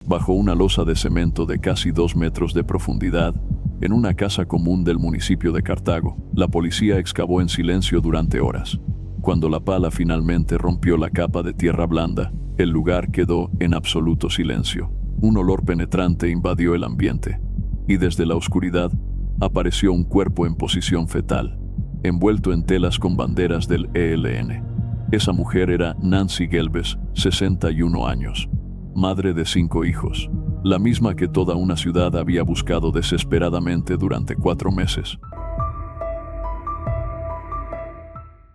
bajo una losa de cemento de casi 2 metros de profundidad, en una casa común del municipio de Cartago. La policía excavó en silencio durante horas. Cuando la pala finalmente rompió la capa de tierra blanda, el lugar quedó en absoluto silencio. Un olor penetrante invadió el ambiente, y desde la oscuridad apareció un cuerpo en posición fetal, envuelto en telas con banderas del ELN. Esa mujer era Nancy Gelbes, 61 años, madre de 5 hijos, la misma que toda una ciudad había buscado desesperadamente durante 4 meses.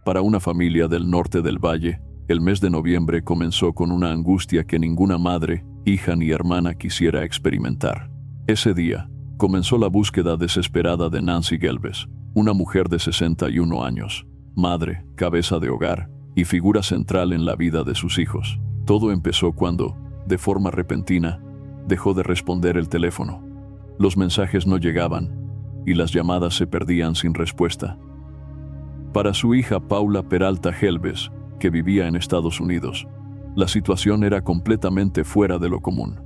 Para una familia del norte del valle, el mes de noviembre comenzó con una angustia que ninguna madre, hija ni hermana quisiera experimentar. Ese día, comenzó la búsqueda desesperada de Nancy Gelbes, una mujer de 61 años, madre, cabeza de hogar y figura central en la vida de sus hijos. Todo empezó cuando, de forma repentina, dejó de responder el teléfono. Los mensajes no llegaban y las llamadas se perdían sin respuesta. Para su hija Paula Peralta Gelbes, que vivía en Estados Unidos, la situación era completamente fuera de lo común.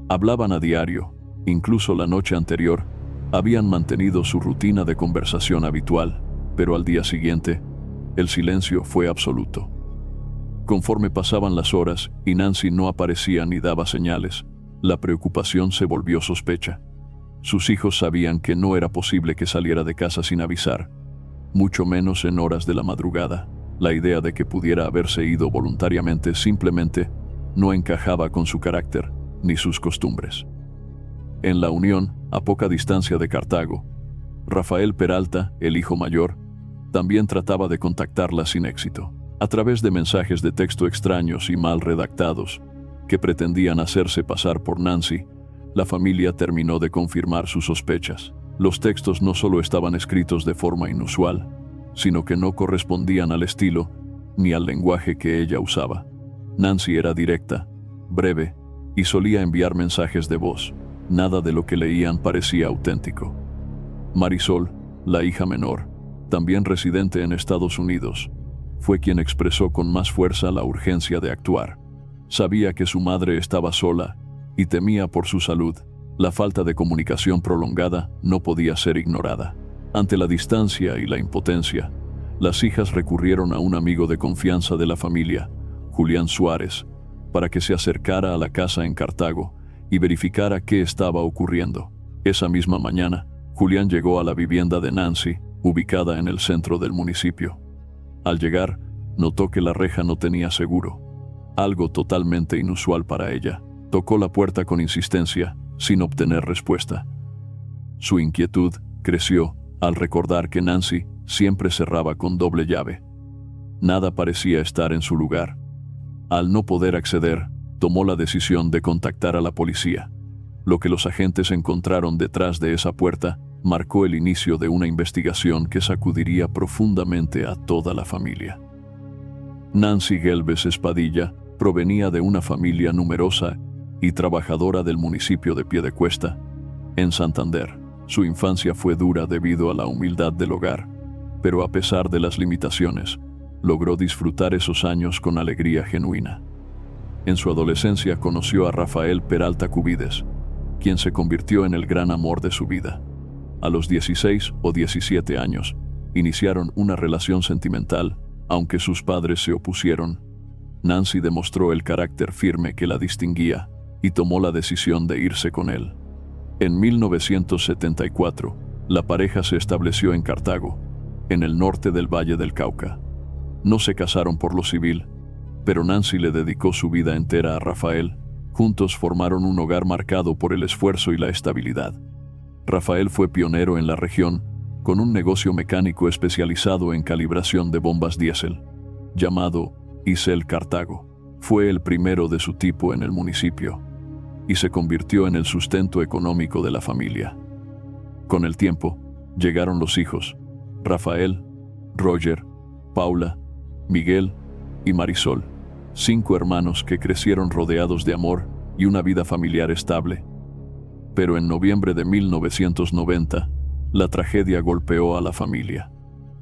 Hablaban a diario, incluso la noche anterior, habían mantenido su rutina de conversación habitual, pero al día siguiente, el silencio fue absoluto. Conforme pasaban las horas y Nancy no aparecía ni daba señales, la preocupación se volvió sospecha. Sus hijos sabían que no era posible que saliera de casa sin avisar, mucho menos en horas de la madrugada. La idea de que pudiera haberse ido voluntariamente simplemente no encajaba con su carácter ni sus costumbres. En La Unión, a poca distancia de Cartago, Rafael Peralta, el hijo mayor, también trataba de contactarla sin éxito. A través de mensajes de texto extraños y mal redactados, que pretendían hacerse pasar por Nancy, la familia terminó de confirmar sus sospechas. Los textos no solo estaban escritos de forma inusual, sino que no correspondían al estilo ni al lenguaje que ella usaba. Nancy era directa, breve, y solía enviar mensajes de voz. Nada de lo que leían parecía auténtico. Marisol, la hija menor, también residente en Estados Unidos, fue quien expresó con más fuerza la urgencia de actuar. Sabía que su madre estaba sola y temía por su salud. La falta de comunicación prolongada no podía ser ignorada. Ante la distancia y la impotencia, las hijas recurrieron a un amigo de confianza de la familia, Julián Suárez, para que se acercara a la casa en Cartago y verificara qué estaba ocurriendo. Esa misma mañana, Julián llegó a la vivienda de Nancy, ubicada en el centro del municipio. Al llegar, notó que la reja no tenía seguro, algo totalmente inusual para ella. Tocó la puerta con insistencia, sin obtener respuesta. Su inquietud creció al recordar que Nancy siempre cerraba con doble llave. Nada parecía estar en su lugar. Al no poder acceder, tomó la decisión de contactar a la policía. Lo que los agentes encontraron detrás de esa puerta marcó el inicio de una investigación que sacudiría profundamente a toda la familia. Nancy Gelbes Espadilla provenía de una familia numerosa y trabajadora del municipio de Piedecuesta, en Santander. Su infancia fue dura debido a la humildad del hogar, pero a pesar de las limitaciones, logró disfrutar esos años con alegría genuina. En su adolescencia conoció a Rafael Peralta Cubides, quien se convirtió en el gran amor de su vida. A los 16 o 17 años, iniciaron una relación sentimental, aunque sus padres se opusieron. Nancy demostró el carácter firme que la distinguía y tomó la decisión de irse con él. En 1974, la pareja se estableció en Cartago, en el norte del Valle del Cauca. No se casaron por lo civil, pero Nancy le dedicó su vida entera a Rafael. Juntos formaron un hogar marcado por el esfuerzo y la estabilidad. Rafael fue pionero en la región, con un negocio mecánico especializado en calibración de bombas diésel, llamado Isel Cartago. Fue el primero de su tipo en el municipio, y se convirtió en el sustento económico de la familia. Con el tiempo, llegaron los hijos, Rafael, Roger, Paula, Miguel y Marisol, 5 hermanos que crecieron rodeados de amor y una vida familiar estable. Pero en noviembre de 1990, la tragedia golpeó a la familia.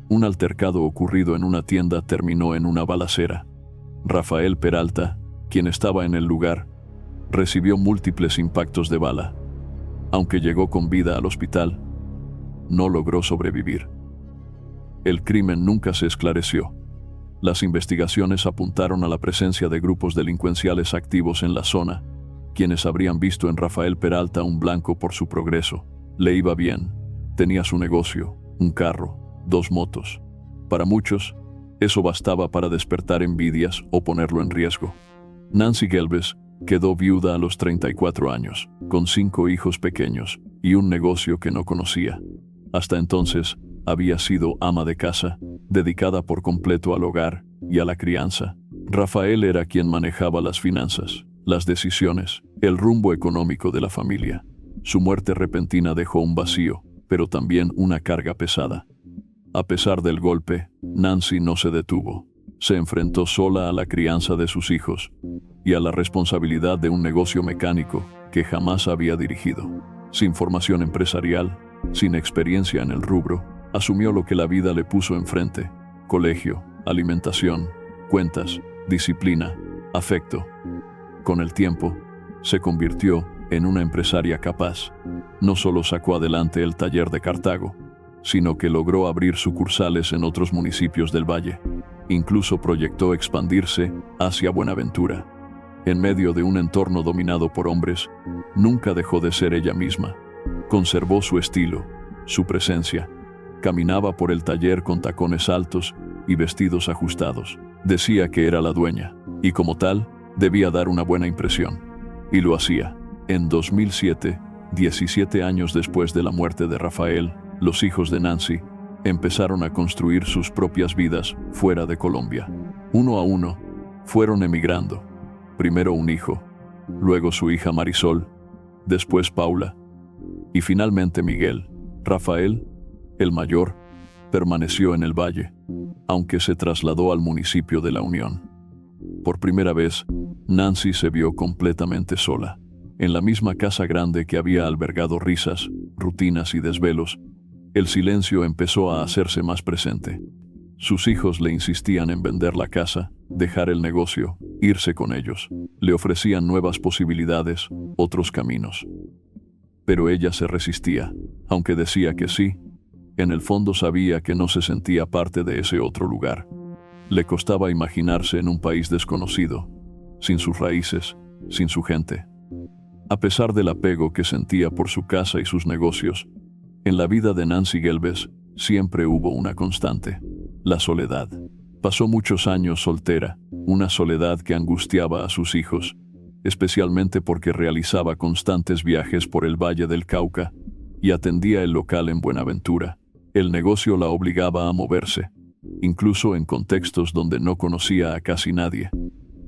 Un altercado ocurrido en una tienda terminó en una balacera. Rafael Peralta, quien estaba en el lugar, recibió múltiples impactos de bala. Aunque llegó con vida al hospital, no logró sobrevivir. El crimen nunca se esclareció. Las investigaciones apuntaron a la presencia de grupos delincuenciales activos en la zona, quienes habrían visto en Rafael Peralta un blanco por su progreso. Le iba bien, tenía su negocio, un carro, 2 motos. Para muchos, eso bastaba para despertar envidias o ponerlo en riesgo. Nancy Gelbes quedó viuda a los 34 años, con 5 hijos pequeños y un negocio que no conocía. Hasta entonces, había sido ama de casa, dedicada por completo al hogar y a la crianza. Rafael era quien manejaba las finanzas, las decisiones, el rumbo económico de la familia. Su muerte repentina dejó un vacío, pero también una carga pesada. A pesar del golpe, Nancy no se detuvo. Se enfrentó sola a la crianza de sus hijos y a la responsabilidad de un negocio mecánico que jamás había dirigido. Sin formación empresarial, sin experiencia en el rubro, asumió lo que la vida le puso enfrente: colegio, alimentación, cuentas, disciplina, afecto. Con el tiempo, se convirtió en una empresaria capaz. No solo sacó adelante el taller de Cartago, sino que logró abrir sucursales en otros municipios del valle. Incluso proyectó expandirse hacia Buenaventura. En medio de un entorno dominado por hombres, nunca dejó de ser ella misma. Conservó su estilo, su presencia. Caminaba por el taller con tacones altos y vestidos ajustados. Decía que era la dueña, y como tal, debía dar una buena impresión. Y lo hacía. En 2007, 17 años después de la muerte de Rafael, los hijos de Nancy empezaron a construir sus propias vidas fuera de Colombia. Uno a uno, fueron emigrando. Primero un hijo, luego su hija Marisol, después Paula, y finalmente Miguel. Rafael, el mayor, permaneció en el valle, aunque se trasladó al municipio de La Unión. Por primera vez, Nancy se vio completamente sola. En la misma casa grande que había albergado risas, rutinas y desvelos, el silencio empezó a hacerse más presente. Sus hijos le insistían en vender la casa, dejar el negocio, irse con ellos. Le ofrecían nuevas posibilidades, otros caminos. Pero ella se resistía. Aunque decía que sí, en el fondo sabía que no se sentía parte de ese otro lugar. Le costaba imaginarse en un país desconocido, sin sus raíces, sin su gente. A pesar del apego que sentía por su casa y sus negocios, en la vida de Nancy Gelbes siempre hubo una constante: la soledad. Pasó muchos años soltera, una soledad que angustiaba a sus hijos, especialmente porque realizaba constantes viajes por el Valle del Cauca y atendía el local en Buenaventura. El negocio la obligaba a moverse, incluso en contextos donde no conocía a casi nadie,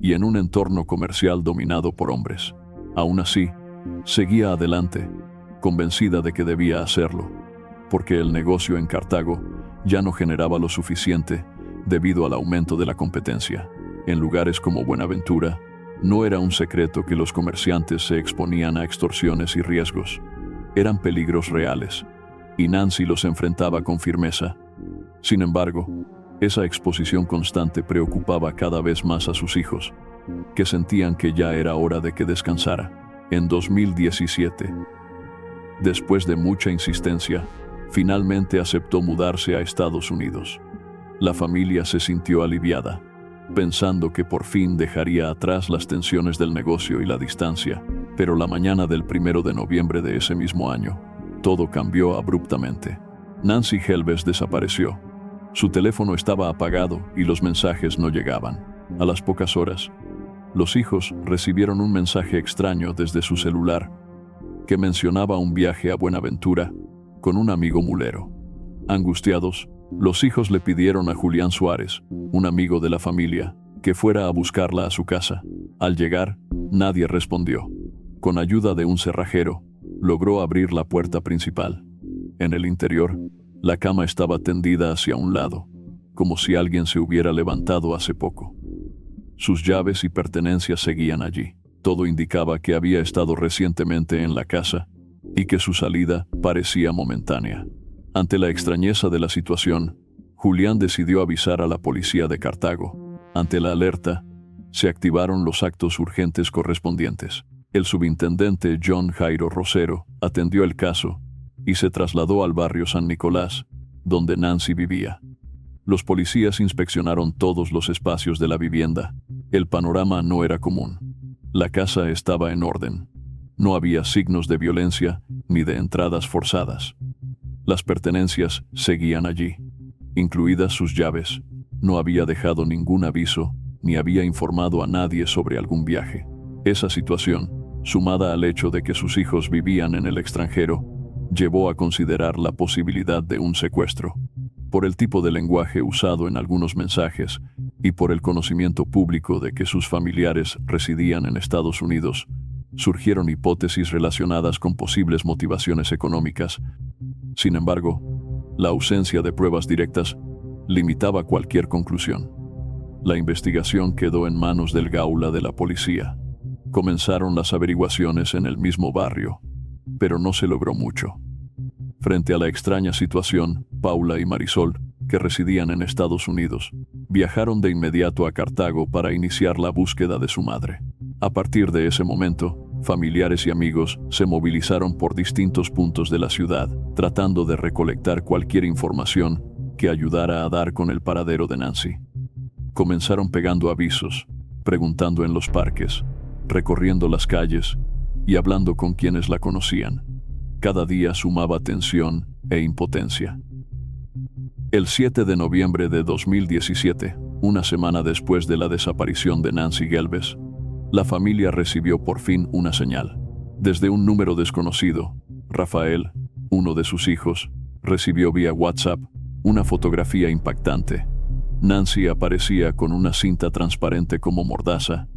y en un entorno comercial dominado por hombres. Aún así, seguía adelante, convencida de que debía hacerlo, porque el negocio en Cartago ya no generaba lo suficiente debido al aumento de la competencia. En lugares como Buenaventura, no era un secreto que los comerciantes se exponían a extorsiones y riesgos. Eran peligros reales, y Nancy los enfrentaba con firmeza. Sin embargo, esa exposición constante preocupaba cada vez más a sus hijos, que sentían que ya era hora de que descansara. En 2017, después de mucha insistencia, finalmente aceptó mudarse a Estados Unidos. La familia se sintió aliviada, pensando que por fin dejaría atrás las tensiones del negocio y la distancia, pero la mañana del 1 de noviembre de ese mismo año, todo cambió abruptamente. Nancy Gelbes desapareció. Su teléfono estaba apagado y los mensajes no llegaban. A las pocas horas, los hijos recibieron un mensaje extraño desde su celular que mencionaba un viaje a Buenaventura con un amigo mulero. Angustiados, los hijos le pidieron a Julián Suárez, un amigo de la familia, que fuera a buscarla a su casa. Al llegar, nadie respondió. Con ayuda de un cerrajero, logró abrir la puerta principal. En el interior, la cama estaba tendida hacia un lado, como si alguien se hubiera levantado hace poco. Sus llaves y pertenencias seguían allí. Todo indicaba que había estado recientemente en la casa y que su salida parecía momentánea. Ante la extrañeza de la situación, Julián decidió avisar a la policía de Cartago. Ante la alerta, se activaron los actos urgentes correspondientes. El subintendente John Jairo Rosero atendió el caso y se trasladó al barrio San Nicolás, donde Nancy vivía. Los policías inspeccionaron todos los espacios de la vivienda. El panorama no era común. La casa estaba en orden. No había signos de violencia ni de entradas forzadas. Las pertenencias seguían allí, incluidas sus llaves. No había dejado ningún aviso ni había informado a nadie sobre algún viaje. Esa situación, sumada al hecho de que sus hijos vivían en el extranjero, llevó a considerar la posibilidad de un secuestro. Por el tipo de lenguaje usado en algunos mensajes y por el conocimiento público de que sus familiares residían en Estados Unidos, surgieron hipótesis relacionadas con posibles motivaciones económicas. Sin embargo, la ausencia de pruebas directas limitaba cualquier conclusión. La investigación quedó en manos del Gaula de la policía. Comenzaron las averiguaciones en el mismo barrio, pero no se logró mucho. Frente a la extraña situación, Paula y Marisol, que residían en Estados Unidos, viajaron de inmediato a Cartago para iniciar la búsqueda de su madre. A partir de ese momento, familiares y amigos se movilizaron por distintos puntos de la ciudad, tratando de recolectar cualquier información que ayudara a dar con el paradero de Nancy. Comenzaron pegando avisos, preguntando en los parques, recorriendo las calles y hablando con quienes la conocían. Cada día sumaba tensión e impotencia. El 7 de noviembre de 2017, una semana después de la desaparición de Nancy Gelbes, la familia recibió por fin una señal. Desde un número desconocido, Rafael, uno de sus hijos, recibió vía WhatsApp una fotografía impactante. Nancy aparecía con una cinta transparente como mordaza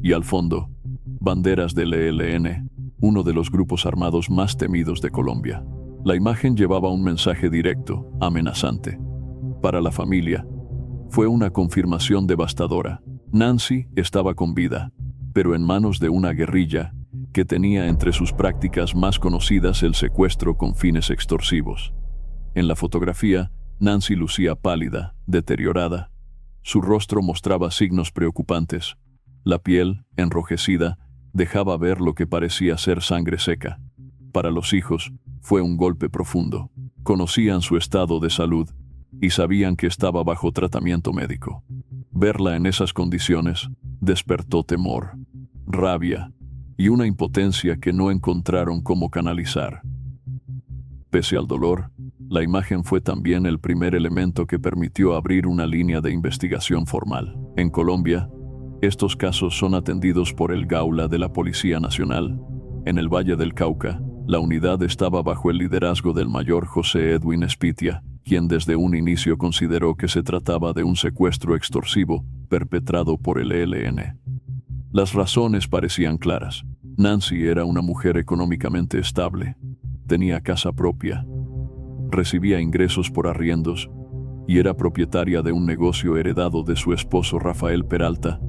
y al fondo, banderas del ELN, uno de los grupos armados más temidos de Colombia. La imagen llevaba un mensaje directo, amenazante. Para la familia, fue una confirmación devastadora. Nancy estaba con vida, pero en manos de una guerrilla que tenía entre sus prácticas más conocidas el secuestro con fines extorsivos. En la fotografía, Nancy lucía pálida, deteriorada. Su rostro mostraba signos preocupantes. La piel, enrojecida, dejaba ver lo que parecía ser sangre seca. Para los hijos, fue un golpe profundo. Conocían su estado de salud y sabían que estaba bajo tratamiento médico. Verla en esas condiciones despertó temor, rabia y una impotencia que no encontraron cómo canalizar. Pese al dolor, la imagen fue también el primer elemento que permitió abrir una línea de investigación formal. En Colombia, estos casos son atendidos por el Gaula de la Policía Nacional. En el Valle del Cauca, la unidad estaba bajo el liderazgo del mayor José Edwin Espitia, quien desde un inicio consideró que se trataba de un secuestro extorsivo perpetrado por el ELN. Las razones parecían claras. Nancy era una mujer económicamente estable, tenía casa propia, recibía ingresos por arriendos y era propietaria de un negocio heredado de su esposo Rafael Peralta,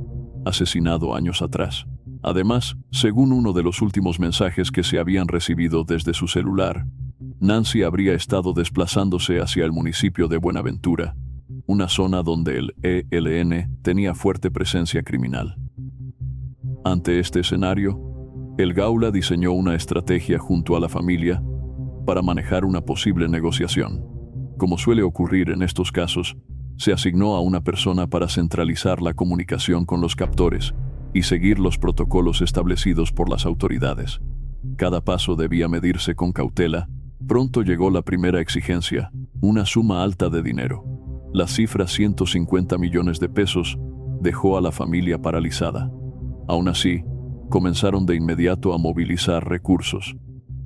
asesinado años atrás. Además, según uno de los últimos mensajes que se habían recibido desde su celular, Nancy habría estado desplazándose hacia el municipio de Buenaventura, una zona donde el ELN tenía fuerte presencia criminal. Ante este escenario, el Gaula diseñó una estrategia junto a la familia para manejar una posible negociación. Como suele ocurrir en estos casos, se asignó a una persona para centralizar la comunicación con los captores y seguir los protocolos establecidos por las autoridades. Cada paso debía medirse con cautela. Pronto llegó la primera exigencia, una suma alta de dinero. La cifra 150 millones de pesos dejó a la familia paralizada. Aún así, comenzaron de inmediato a movilizar recursos,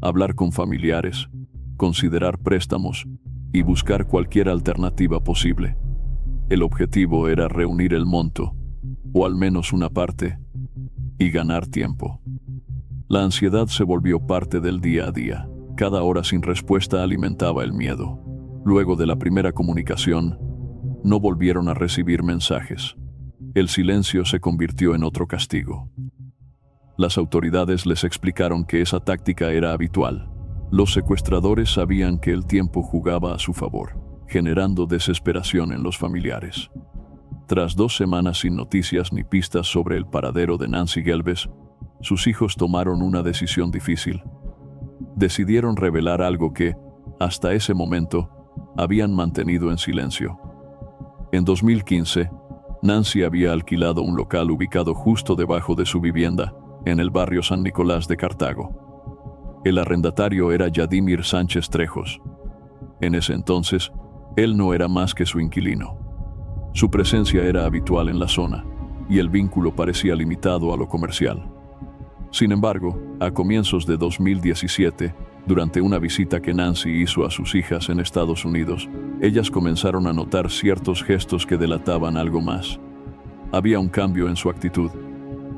hablar con familiares, considerar préstamos y buscar cualquier alternativa posible. El objetivo era reunir el monto, o al menos una parte, y ganar tiempo. La ansiedad se volvió parte del día a día. Cada hora sin respuesta alimentaba el miedo. Luego de la primera comunicación, no volvieron a recibir mensajes. El silencio se convirtió en otro castigo. Las autoridades les explicaron que esa táctica era habitual. Los secuestradores sabían que el tiempo jugaba a su favor, generando desesperación en los familiares. Tras 2 semanas sin noticias ni pistas sobre el paradero de Nancy Gelbes, sus hijos tomaron una decisión difícil. Decidieron revelar algo que, hasta ese momento, habían mantenido en silencio. En 2015, Nancy había alquilado un local ubicado justo debajo de su vivienda, en el barrio San Nicolás de Cartago. El arrendatario era Yadimir Sánchez Trejos. En ese entonces, él no era más que su inquilino. Su presencia era habitual en la zona, y el vínculo parecía limitado a lo comercial. Sin embargo, a comienzos de 2017, durante una visita que Nancy hizo a sus hijas en Estados Unidos, ellas comenzaron a notar ciertos gestos que delataban algo más. Había un cambio en su actitud,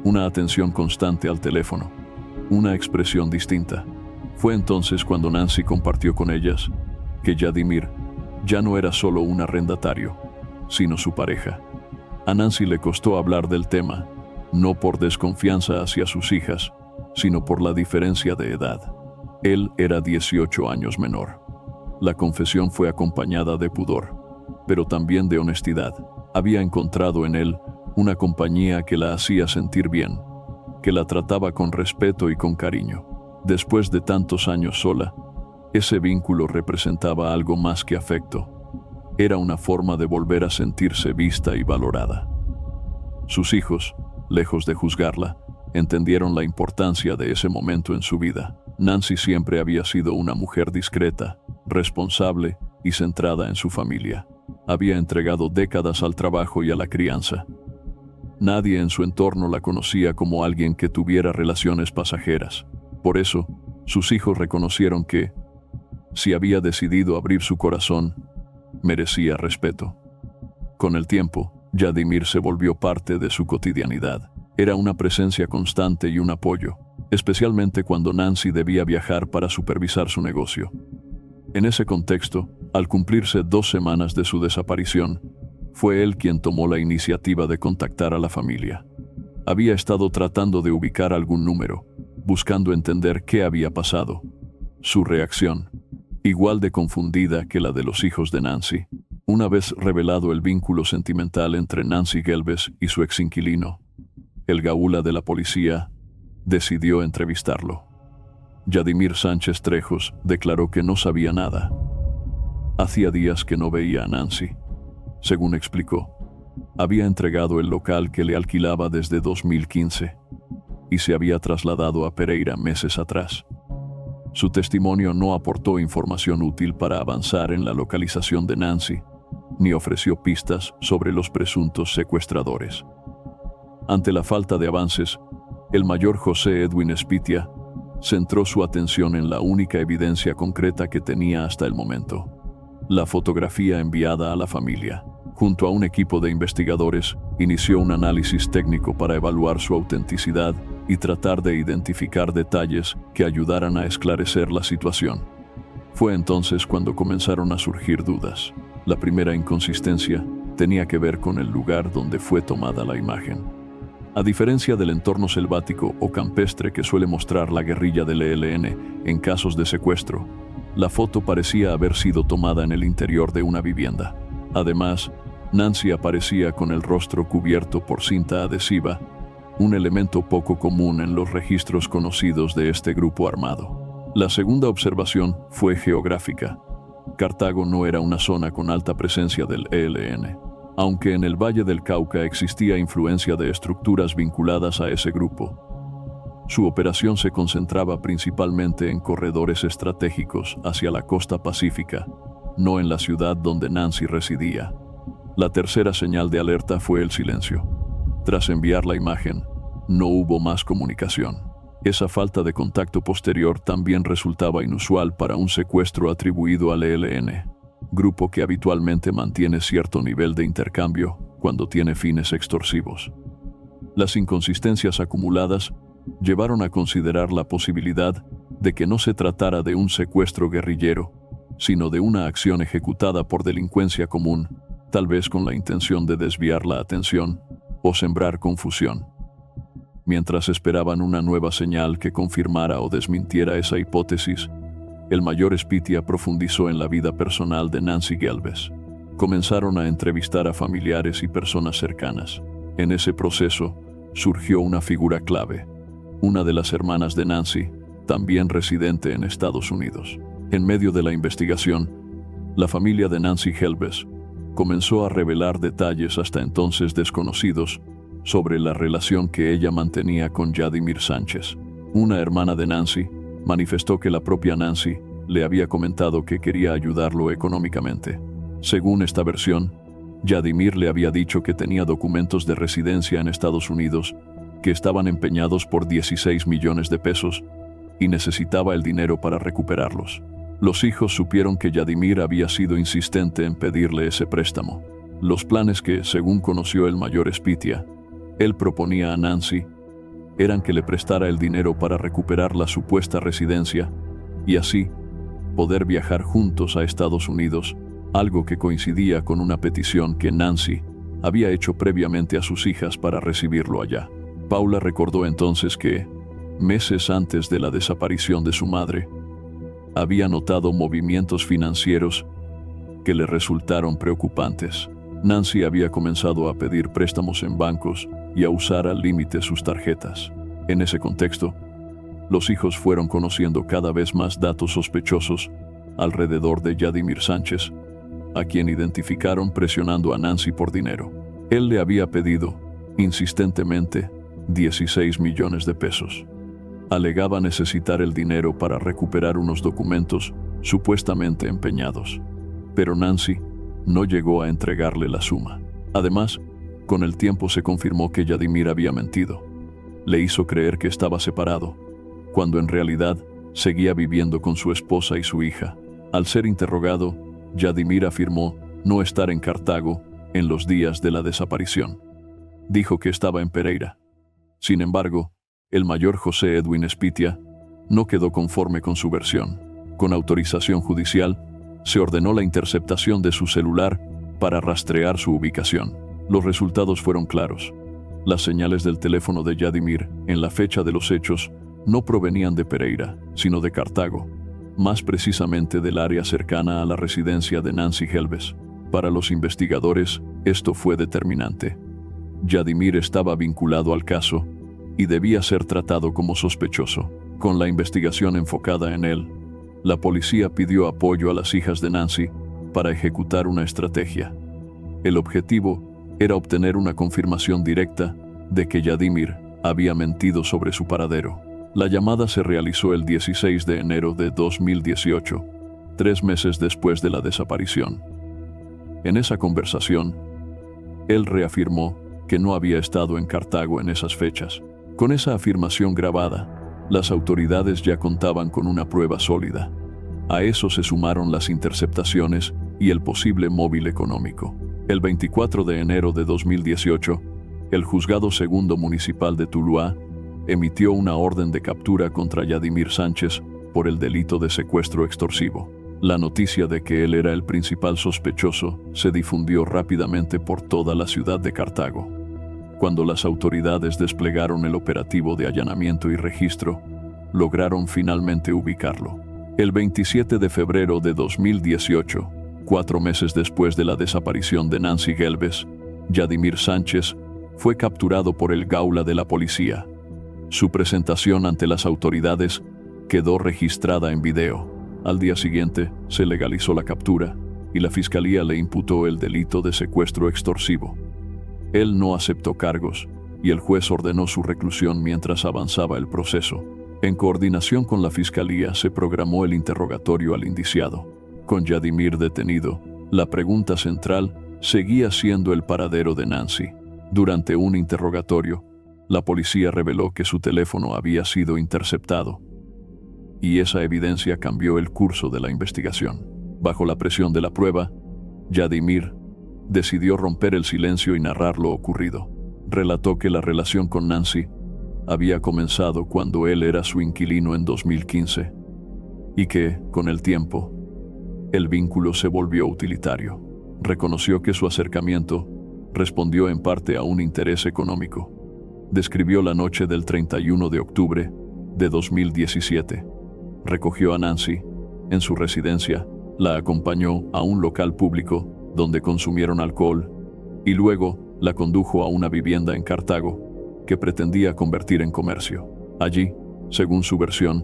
una atención constante al teléfono, una expresión distinta. Fue entonces cuando Nancy compartió con ellas que Yadimir ya no era solo un arrendatario, sino su pareja. A Nancy le costó hablar del tema, no por desconfianza hacia sus hijas, sino por la diferencia de edad. Él era 18 años menor. La confesión fue acompañada de pudor, pero también de honestidad. Había encontrado en él una compañía que la hacía sentir bien, que la trataba con respeto y con cariño. Después de tantos años sola, ese vínculo representaba algo más que afecto. Era una forma de volver a sentirse vista y valorada. Sus hijos, lejos de juzgarla, entendieron la importancia de ese momento en su vida. Nancy siempre había sido una mujer discreta, responsable y centrada en su familia. Había entregado décadas al trabajo y a la crianza. Nadie en su entorno la conocía como alguien que tuviera relaciones pasajeras. Por eso, sus hijos reconocieron que, si había decidido abrir su corazón, merecía respeto. Con el tiempo, Yadimir se volvió parte de su cotidianidad. Era una presencia constante y un apoyo, especialmente cuando Nancy debía viajar para supervisar su negocio. En ese contexto, al cumplirse 2 semanas de su desaparición, fue él quien tomó la iniciativa de contactar a la familia. Había estado tratando de ubicar algún número, buscando entender qué había pasado. Su reacción, igual de confundida que la de los hijos de Nancy. Una vez revelado el vínculo sentimental entre Nancy Gelbes y su exinquilino, el gaula de la policía decidió entrevistarlo. Yadimir Sánchez Trejos declaró que no sabía nada. Hacía días que no veía a Nancy. Según explicó, había entregado el local que le alquilaba desde 2015 y se había trasladado a Pereira meses atrás. Su testimonio no aportó información útil para avanzar en la localización de Nancy, ni ofreció pistas sobre los presuntos secuestradores. Ante la falta de avances, el mayor José Edwin Espitia centró su atención en la única evidencia concreta que tenía hasta el momento: la fotografía enviada a la familia. Junto a un equipo de investigadores, inició un análisis técnico para evaluar su autenticidad y tratar de identificar detalles que ayudaran a esclarecer la situación. Fue entonces cuando comenzaron a surgir dudas. La primera inconsistencia tenía que ver con el lugar donde fue tomada la imagen. A diferencia del entorno selvático o campestre que suele mostrar la guerrilla del ELN en casos de secuestro, la foto parecía haber sido tomada en el interior de una vivienda. Además, Nancy aparecía con el rostro cubierto por cinta adhesiva, un elemento poco común en los registros conocidos de este grupo armado. La segunda observación fue geográfica. Cartago no era una zona con alta presencia del ELN, aunque en el Valle del Cauca existía influencia de estructuras vinculadas a ese grupo. Su operación se concentraba principalmente en corredores estratégicos hacia la costa pacífica, no en la ciudad donde Nancy residía. La tercera señal de alerta fue el silencio. Tras enviar la imagen, no hubo más comunicación. Esa falta de contacto posterior también resultaba inusual para un secuestro atribuido al ELN, grupo que habitualmente mantiene cierto nivel de intercambio cuando tiene fines extorsivos. Las inconsistencias acumuladas llevaron a considerar la posibilidad de que no se tratara de un secuestro guerrillero, sino de una acción ejecutada por delincuencia común, tal vez con la intención de desviar la atención o sembrar confusión. Mientras esperaban una nueva señal que confirmara o desmintiera esa hipótesis, el mayor Espitia profundizó en la vida personal de Nancy Gelbes. Comenzaron a entrevistar a familiares y personas cercanas. En ese proceso surgió una figura clave: una de las hermanas de Nancy, también residente en Estados Unidos. En medio de la investigación, la familia de Nancy Helbes comenzó a revelar detalles hasta entonces desconocidos sobre la relación que ella mantenía con Yadimir Sánchez. Una hermana de Nancy manifestó que la propia Nancy le había comentado que quería ayudarlo económicamente. Según esta versión, Yadimir le había dicho que tenía documentos de residencia en Estados Unidos que estaban empeñados por 16 millones de pesos y necesitaba el dinero para recuperarlos. Los hijos supieron que Yadimir había sido insistente en pedirle ese préstamo. Los planes que, según conoció el mayor Spitia, él proponía a Nancy eran que le prestara el dinero para recuperar la supuesta residencia y así poder viajar juntos a Estados Unidos, algo que coincidía con una petición que Nancy había hecho previamente a sus hijas para recibirlo allá. Paula recordó entonces que, meses antes de la desaparición de su madre, había notado movimientos financieros que le resultaron preocupantes. Nancy había comenzado a pedir préstamos en bancos y a usar al límite sus tarjetas. En ese contexto, los hijos fueron conociendo cada vez más datos sospechosos alrededor de Yadimir Sánchez, a quien identificaron presionando a Nancy por dinero. Él le había pedido, insistentemente, 16 millones de pesos. Alegaba necesitar el dinero para recuperar unos documentos supuestamente empeñados, pero Nancy no llegó a entregarle la suma. Además, con el tiempo se confirmó que Yadimir había mentido. Le hizo creer que estaba separado, cuando en realidad seguía viviendo con su esposa y su hija. Al ser interrogado, Yadimir afirmó no estar en Cartago en los días de la desaparición. Dijo que estaba en Pereira. Sin embargo, el mayor José Edwin Spitia no quedó conforme con su versión. Con autorización judicial, se ordenó la interceptación de su celular para rastrear su ubicación. Los resultados fueron claros. Las señales del teléfono de Yadimir en la fecha de los hechos no provenían de Pereira, sino de Cartago, más precisamente del área cercana a la residencia de Nancy Helbes. Para los investigadores, esto fue determinante. Yadimir estaba vinculado al caso y debía ser tratado como sospechoso. Con la investigación enfocada en él, la policía pidió apoyo a las hijas de Nancy para ejecutar una estrategia. El objetivo era obtener una confirmación directa de que Yadimir había mentido sobre su paradero. La llamada se realizó el 16 de enero de 2018, 3 meses después de la desaparición. En esa conversación, él reafirmó que no había estado en Cartago en esas fechas. Con esa afirmación grabada, las autoridades ya contaban con una prueba sólida. A eso se sumaron las interceptaciones y el posible móvil económico. El 24 de enero de 2018, el Juzgado Segundo Municipal de Tuluá emitió una orden de captura contra Yadimir Sánchez por el delito de secuestro extorsivo. La noticia de que él era el principal sospechoso se difundió rápidamente por toda la ciudad de Cartago. Cuando las autoridades desplegaron el operativo de allanamiento y registro, lograron finalmente ubicarlo. El 27 de febrero de 2018, 4 meses después de la desaparición de Nancy Helbes, Yadimir Sánchez fue capturado por el Gaula de la policía. Su presentación ante las autoridades quedó registrada en video. Al día siguiente, se legalizó la captura y la fiscalía le imputó el delito de secuestro extorsivo. Él no aceptó cargos y el juez ordenó su reclusión mientras avanzaba el proceso. En coordinación con la fiscalía se programó el interrogatorio al indiciado. Con Yadimir detenido, la pregunta central seguía siendo el paradero de Nancy. Durante un interrogatorio, la policía reveló que su teléfono había sido interceptado, y esa evidencia cambió el curso de la investigación. Bajo la presión de la prueba, Yadimir decidió romper el silencio y narrar lo ocurrido. Relató que la relación con Nancy había comenzado cuando él era su inquilino en 2015 y que, con el tiempo, el vínculo se volvió utilitario. Reconoció que su acercamiento respondió en parte a un interés económico. Describió la noche del 31 de octubre de 2017. Recogió a Nancy en su residencia, la acompañó a un local público donde consumieron alcohol y luego la condujo a una vivienda en Cartago que pretendía convertir en comercio. Allí, según su versión,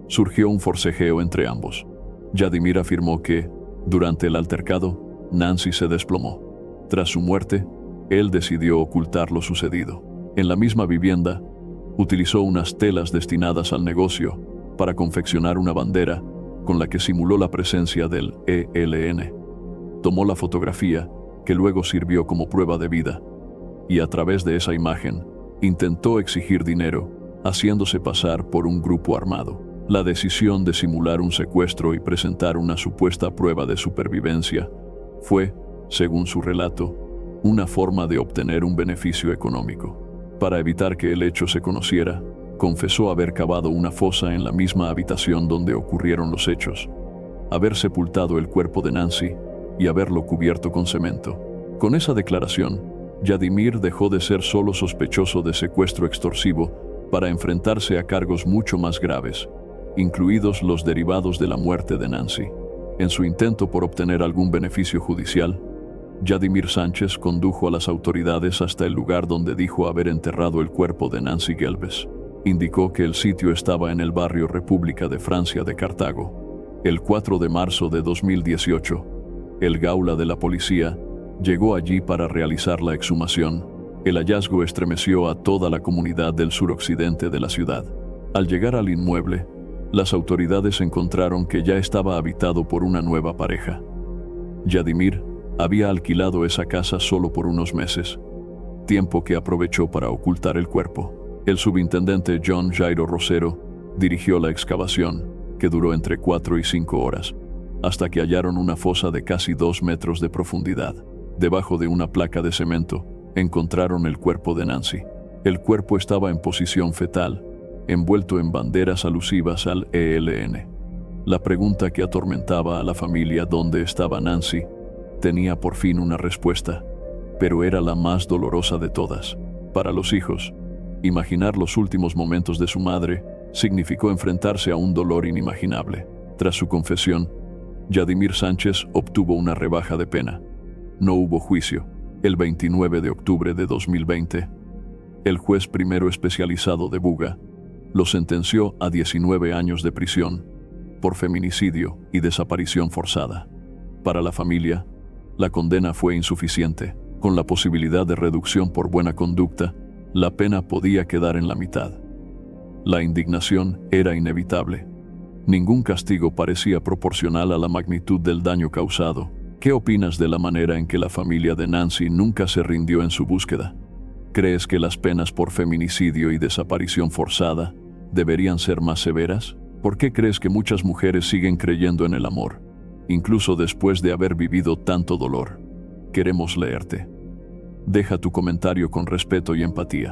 surgió un forcejeo entre ambos. Yadimir afirmó que, durante el altercado, Nancy se desplomó. Tras su muerte, él decidió ocultar lo sucedido. En la misma vivienda, utilizó unas telas destinadas al negocio para confeccionar una bandera con la que simuló la presencia del ELN. Tomó la fotografía, que luego sirvió como prueba de vida, y a través de esa imagen, intentó exigir dinero, haciéndose pasar por un grupo armado. La decisión de simular un secuestro y presentar una supuesta prueba de supervivencia fue, según su relato, una forma de obtener un beneficio económico. Para evitar que el hecho se conociera, confesó haber cavado una fosa en la misma habitación donde ocurrieron los hechos, haber sepultado el cuerpo de Nancy y haberlo cubierto con cemento. Con esa declaración, Yadimir dejó de ser solo sospechoso de secuestro extorsivo para enfrentarse a cargos mucho más graves, incluidos los derivados de la muerte de Nancy. En su intento por obtener algún beneficio judicial, Yadimir Sánchez condujo a las autoridades hasta el lugar donde dijo haber enterrado el cuerpo de Nancy Guelbes. Indicó que el sitio estaba en el barrio República de Francia de Cartago. El 4 de marzo de 2018, el Gaula de la policía llegó allí para realizar la exhumación. El hallazgo estremeció a toda la comunidad del suroccidente de la ciudad. Al llegar al inmueble, las autoridades encontraron que ya estaba habitado por una nueva pareja. Yadimir había alquilado esa casa solo por unos meses, tiempo que aprovechó para ocultar el cuerpo. El subintendente John Jairo Rosero dirigió la excavación, que duró entre 4 y 5 horas, hasta que hallaron una fosa de casi 2 metros de profundidad. Debajo de una placa de cemento, encontraron el cuerpo de Nancy. El cuerpo estaba en posición fetal, envuelto en banderas alusivas al ELN. La pregunta que atormentaba a la familia ¿dónde estaba Nancy? Tenía por fin una respuesta, pero era la más dolorosa de todas. Para los hijos, imaginar los últimos momentos de su madre significó enfrentarse a un dolor inimaginable. Tras su confesión, Yadimir Sánchez obtuvo una rebaja de pena. No hubo juicio. El 29 de octubre de 2020, el juez primero especializado de Buga lo sentenció a 19 años de prisión por feminicidio y desaparición forzada. Para la familia, la condena fue insuficiente. Con la posibilidad de reducción por buena conducta, la pena podía quedar en la mitad. La indignación era inevitable. Ningún castigo parecía proporcional a la magnitud del daño causado. ¿Qué opinas de la manera en que la familia de Nancy nunca se rindió en su búsqueda? ¿Crees que las penas por feminicidio y desaparición forzada deberían ser más severas? ¿Por qué crees que muchas mujeres siguen creyendo en el amor, incluso después de haber vivido tanto dolor? Queremos leerte. Deja tu comentario con respeto y empatía.